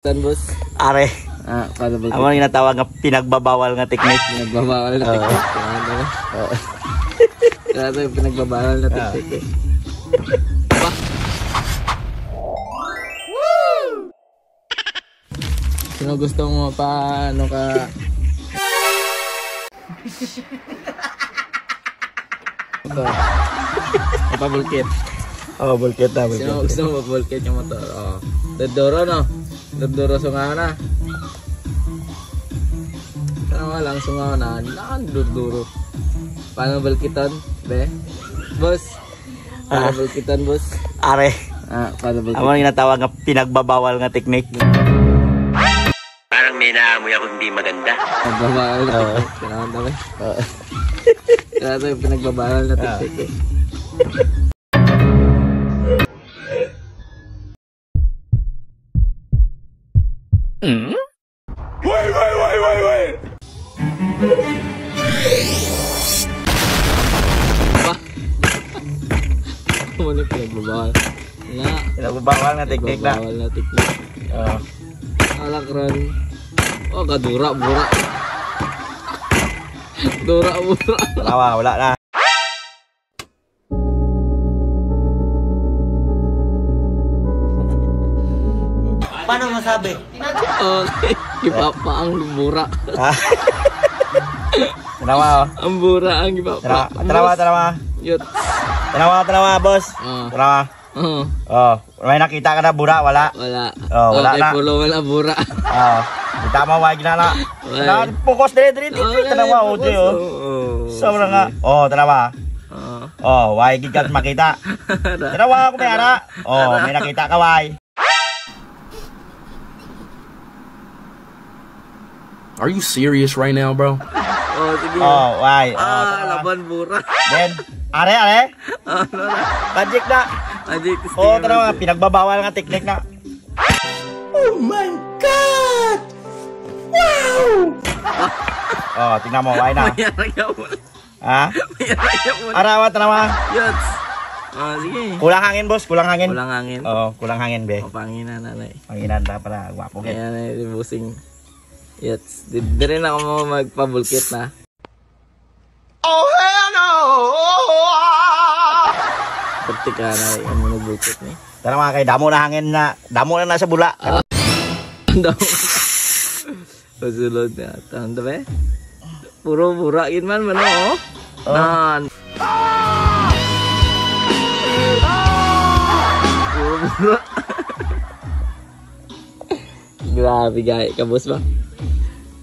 Tan boss. Are. Paano ba? Amo nga natawag nga pinagbabawal nga technique. Pinagbabawal na technique. Kaya yung pinagbabawal na technique. Sino gusto mo pa ano ka? Pa-bulkit. Oh, bulkit na, bulkit. Sino gusto mo pa-bulkit yung motor? Oh. Dodoro no? Dodoro sungaw na. Tama lang sungaw na. Dodoro. Paano bulkitan? Be? Boss? Paano bulkitan, boss? Are. Paano bulkitan? Amo nga natawag nga pinagbabawal nga technique. Parang may naamoy ako hindi maganda. Pinagbabawal na technique. Kailangan dami. Kaya ito yung pinagbabawal na technique. Wait. Ano yung pinagbabawal? Pinagbabawal nga technique na. Pinagbabawal na technique. Alak ron. Oh, kadura, bura. Dura, bura. Wala na. Paano masabi? Okay. Ipapa ang bura. Tanawa oh. Ang bura ang ipapa. Tanawa. Yut. Tanawa, boss. Tanawa. Oh, may nakita ka na bura, wala? Wala. Oh, wala okay, na. pulo wala bura. Oh, kita mo wag na na. Focus dire. Tanawa oje oh. Sobra nga. Oh, tanawa. Oh, wag gikat makita. Tanawa ko may ara. Oh, may nakita ka wag. Are you serious right now, bro? Oh, sige. Oh, why? Laban bura. Then, are. Magic na. Magic. Oh, tara, pinagbabawal nga technique na. Oh my God! Wow! Oh, tingnan mo, why na? Ha? Arawa, tara. Yuts. Sige. Kulang hangin, boss. Kulang hangin. Kulang hangin. Oh, kulang hangin, be. Panginan nanay. Panginan ta para gwapo get. Ayan ay busing. Yes, di rin ako mo magpabulkit na. Oh hell no! Pati ka na yung magbulkit ni. Tara mga kay, damo na hangin na. Damo na nasa bula. Damo. Pasulod na. Tanda ba? Puro burakin man man oh. Nan. Puro bura. Grabe gaya ka boss ba?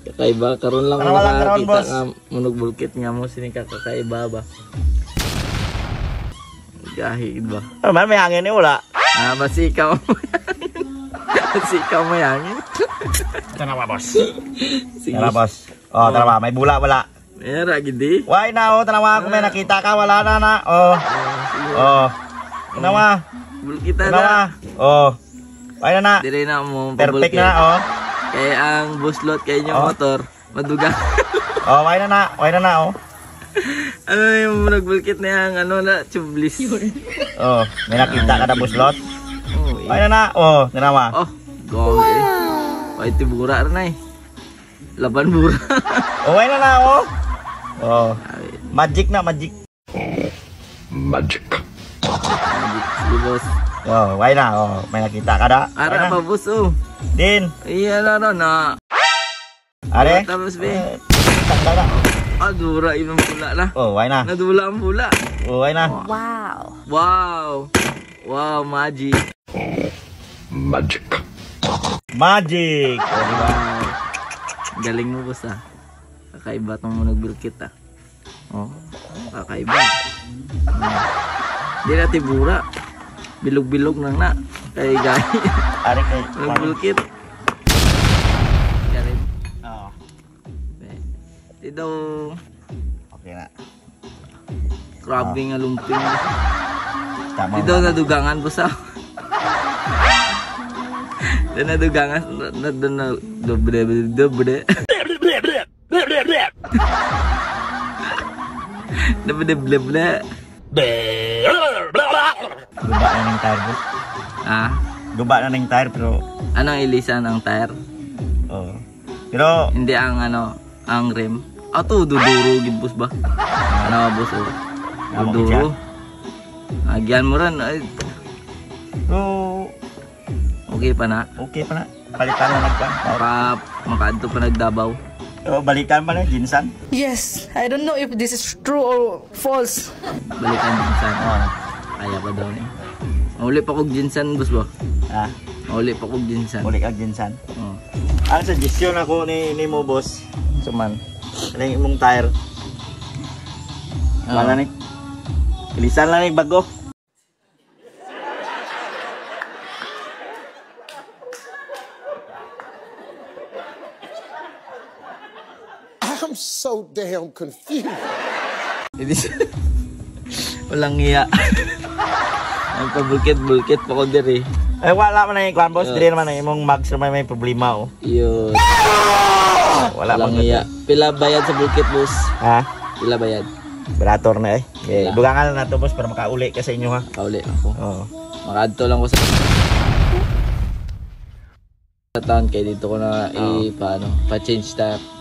Kakaiba, karon lang nakakita nga munog bulkit nga mo sini kakaiba ba? Gahid ba? Ano man, may hangin eh, wala. Masikaw. Masikaw may hangin. Tara boss. Sige. Tara boss. Oh, tara may bula, wala. Mera, gindi. Why na, oh, tara kung may nakita ka, wala na. Oh. Oh. Tara Bulkitan na. na. Oh. Why na. Dire na mo Perfect pabulkit. na, oh. Kaya ang buslot kay inyong motor, maduga. Oh, why na, oh. Ano yung nagbulkit na yung ano na, tubeless. Oh, may nakita ka na buslot. Oh, Why na, oh, tinawa. oh, gobe. Why tibura na eh. Laban bura. Oh, why na, oh. Oh, magic na, magic. Magic. Sige boss. Oh, why na, oh, may nakita ka na. Ara pa boss oh. Din. Iya na. Are? Tapos be. Tanda na. Dura yung pula na. Oh, why na. Nadula ang pula. Oh, why na. Wow, magic. Magic. Magic. Oh, diba? Galing mo boss ah. Kakaiba tong nagbulkit ah. Oh, kakaiba. Di na tibura. Bilog-bilog nang na. Kay gay. Are kay. Nagbulkit. Galing. Oh. Di daw Okay na. grabe nga lumping. Tama. Di daw nadugangan boss ah. Di nadugangan. Dobre. Dobre Guba na ng tire, boss. Ah, Guba na ng tire, pero Anong ilisan ang tire? Oo. Pero, Hindi ang ang rim. Ato duduro gid boss ba? Ano boss oh. Amo Duduro. Agyan mo ran ay pero, okay pa na. okay pa na. Palitan na nagkan. Makaadto pa nagdabaw. Pero balikan pa na, Jinsan. Yes, I don't know if this is true or false. Balikan din sa. Oo. Kaya pa daw ni. Uli pa kog ginsan boss ba? Ha? Uli pa kog ginsan. Muli kag Jinsan. Oh. Ang suggestion ako ni mo, boss. Suman. Kaling imong tire. Wala ni. Ilisan lang ni bago. I'm so damn confused. Walang iya. Ang pabulkit-bulkit pa ko diri. Eh wala man na kwan, boss. Dili naman na imong mags naman may problema oh. Yun. Wala Walang man iya. Pila bayad sa bulkit boss? Ha? Pila bayad? Berator na eh. Okay, Wala. bugangan na nato, boss, para makauli ka sa inyo ha. Pauli ako. Oo. Makaadto lang ko sa taon kay dito ko na paano pa-change tire.